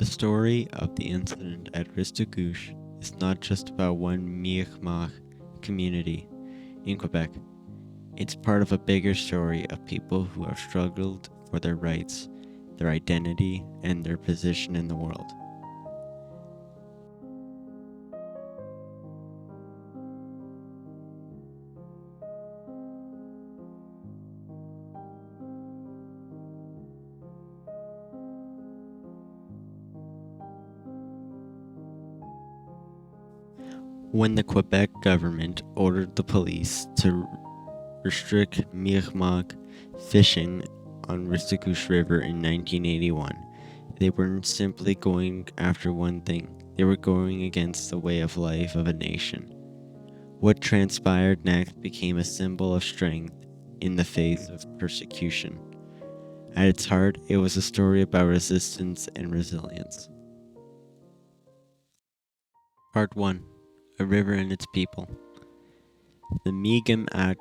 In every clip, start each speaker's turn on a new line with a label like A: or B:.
A: The story of the incident at Restigouche is not just about one Mi'kmaq community in Quebec. It's part of a bigger story of people who have struggled for their rights, their identity, and their position in the world. When the Quebec government ordered the police to restrict Mi'kmaq fishing on Restigouche River in 1981, they weren't simply going after one thing, they were going against the way of life of a nation. What transpired next became a symbol of strength in the face of persecution. At its heart, it was a story about resistance and resilience. Part 1: A River and Its People. The Mi'kmaq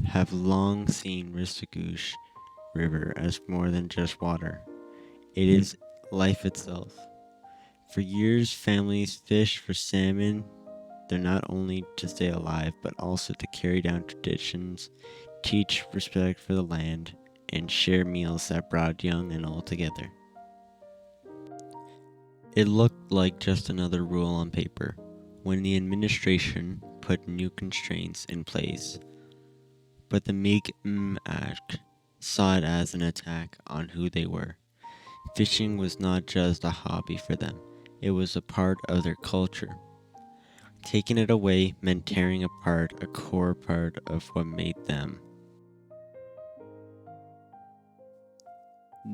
A: have long seen Restigouche River as more than just water. It is life itself. For years, families fished for salmon. They're not only to stay alive, but also to carry down traditions, teach respect for the land, and share meals that brought young and old together. It looked like just another rule on paper when the administration put new constraints in place, but the Mi'kmaq saw it as an attack on who they were. Fishing was not just a hobby for them, it was a part of their culture. Taking it away meant tearing apart a core part of what made them.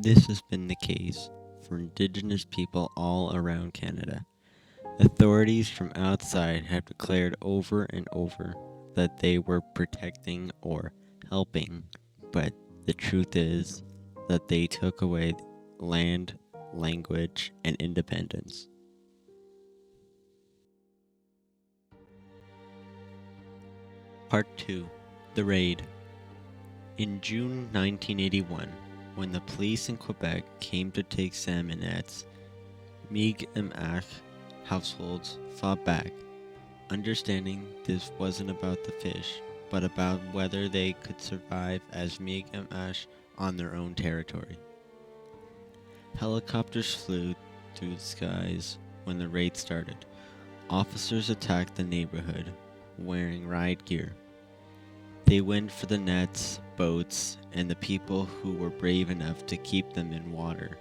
A: This has been the case for Indigenous people all around Canada. Authorities from outside have declared over and over that they were protecting or helping, but the truth is that they took away land, language, and independence. Part 2: The Raid. In June 1981, when the police in Quebec came to take salmon nets, Mi'kmaq households fought back, understanding this wasn't about the fish, but about whether they could survive as Mi'kmaq on their own territory. Helicopters flew through the skies when the raid started. Officers attacked the neighborhood, wearing riot gear. They went for the nets, boats, and the people who were brave enough to keep them in water.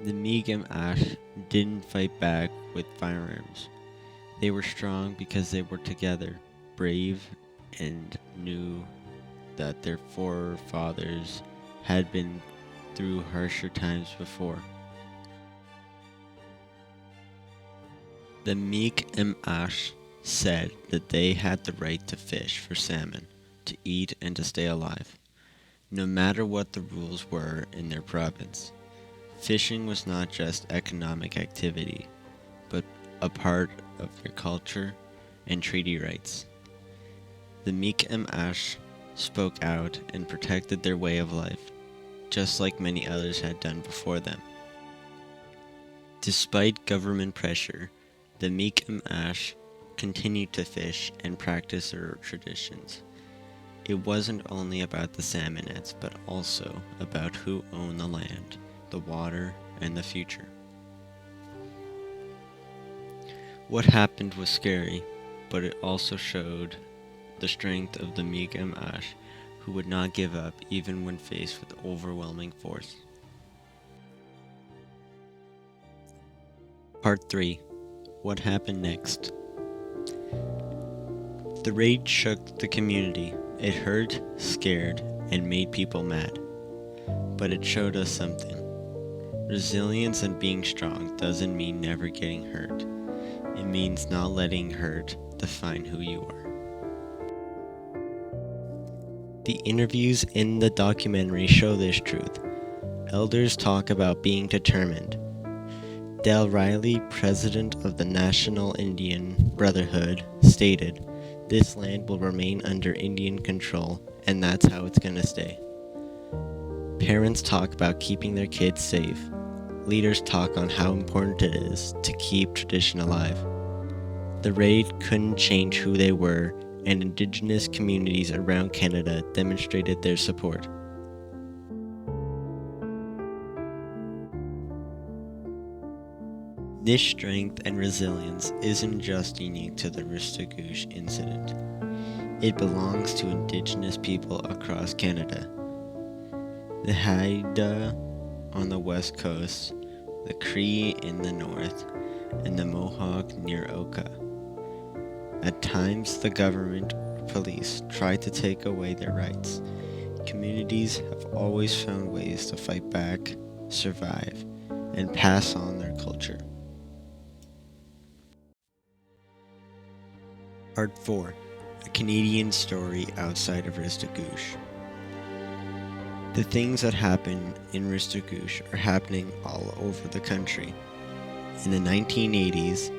A: The Mi'kmaq didn't fight back with firearms. They were strong because they were together, brave, and knew that their forefathers had been through harsher times before. The Mi'kmaq said that they had the right to fish for salmon, to eat, and to stay alive, no matter what the rules were in their province. Fishing was not just economic activity, but a part of their culture and treaty rights. The Mi'kmaq spoke out and protected their way of life, just like many others had done before them. Despite government pressure, the Mi'kmaq continued to fish and practice their traditions. It wasn't only about the salmon nets, but also about who owned the land, the water, and the future. What happened was scary, but it also showed the strength of the Mi'kmaq, who would not give up even when faced with overwhelming force. Part 3: What happened next? The raid shook the community. It hurt, scared, and made people mad. But it showed us something. Resilience and being strong doesn't mean never getting hurt. It means not letting hurt define who you are. The interviews in the documentary show this truth. Elders talk about being determined. Dale Riley, president of the National Indian Brotherhood, stated, "This land will remain under Indian control, and that's how it's gonna stay." Parents talk about keeping their kids safe. leaders talk on how important it is to keep tradition alive. The raid couldn't change who they were, and Indigenous communities around Canada demonstrated their support. This strength and resilience isn't just unique to the Restigouche incident. It belongs to Indigenous people across Canada. The Haida on the west coast, the Cree in the north, and the Mohawk near Oka. At times, the government or police try to take away their rights. Communities have always found ways to fight back, survive, and pass on their culture. Part 4. A Canadian story outside of Restigouche. The things that happen in Restigouche are happening all over the country. In the 1980s,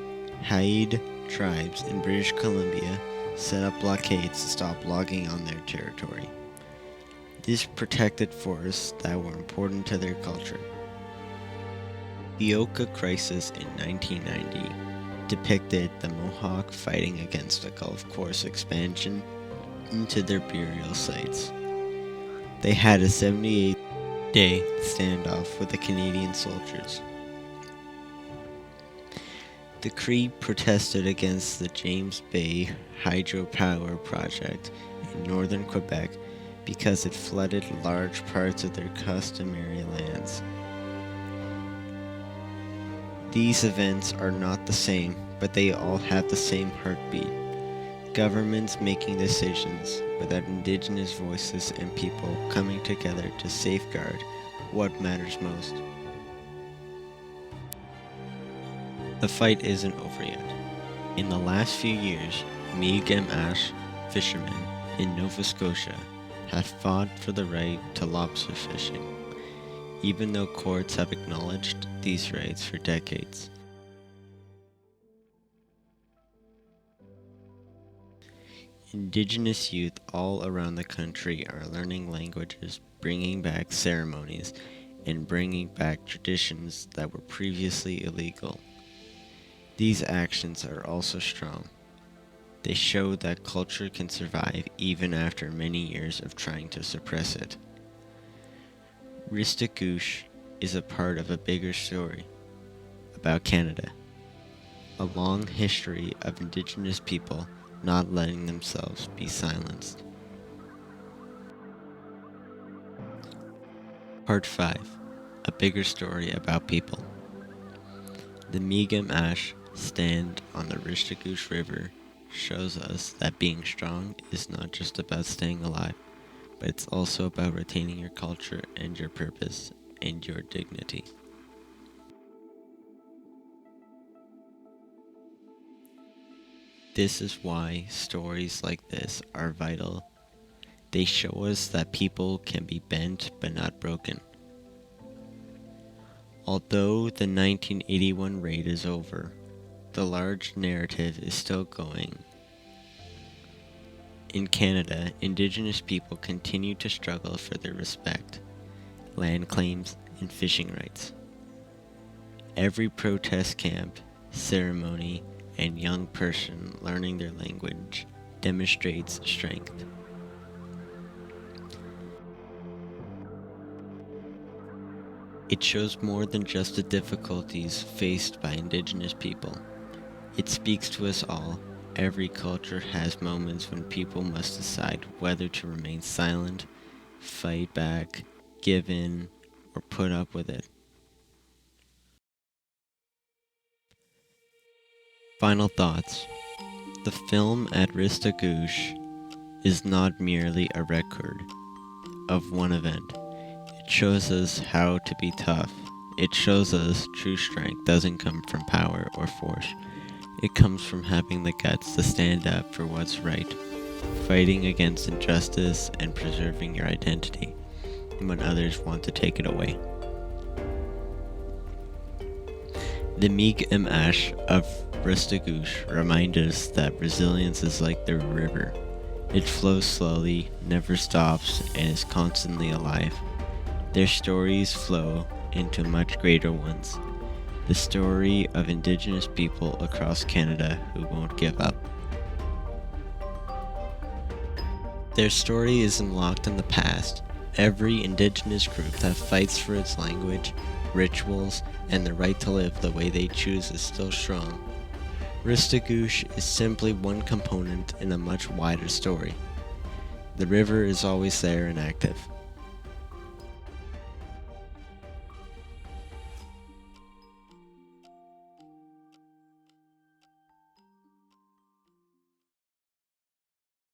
A: Haida tribes in British Columbia set up blockades to stop logging on their territory. This protected forests that were important to their culture. The Oka crisis in 1990 depicted the Mohawk fighting against the golf course expansion into their burial sites. They had a 78-day standoff with the Canadian soldiers. The Cree protested against the James Bay hydropower project in northern Quebec because it flooded large parts of their customary lands. These events are not the same, but they all have the same heartbeat. Governments making decisions without Indigenous voices and people coming together to safeguard what matters most. The fight isn't over yet. In the last few years, Mi'kmaq fishermen in Nova Scotia have fought for the right to lobster fishing, even though courts have acknowledged these rights for decades. Indigenous youth all around the country are learning languages, bringing back ceremonies, and bringing back traditions that were previously illegal. These actions are also strong. They show that culture can survive even after many years of trying to suppress it. Restigouche is a part of a bigger story about Canada, a long history of Indigenous people not letting themselves be silenced. Part 5. A bigger story about people. The Mi'kmaq stand on the Restigouche River shows us that being strong is not just about staying alive, but it's also about retaining your culture and your purpose and your dignity. This is why stories like this are vital. They show us that people can be bent but not broken. Although the 1981 raid is over, the large narrative is still going. In Canada, Indigenous people continue to struggle for their respect, land claims, and fishing rights. Every protest camp, ceremony, and young person learning their language demonstrates strength. It shows more than just the difficulties faced by Indigenous people. It speaks to us all. Every culture has moments when people must decide whether to remain silent, fight back, give in, or put up with it. Final thoughts. The film At Restigouche is not merely a record of one event. It shows us how to be tough. It shows us true strength doesn't come from power or force. It comes from having the guts to stand up for what's right, fighting against injustice and preserving your identity when others want to take it away. The Mi'kmaq of Restigouche remind us that resilience is like the river. It flows slowly, never stops, and is constantly alive. Their stories flow into much greater ones. The story of Indigenous people across Canada who won't give up. Their story isn't locked in the past. Every Indigenous group that fights for its language, rituals, and the right to live the way they choose is still strong. Restigouche is simply one component in a much wider story. The river is always there and active.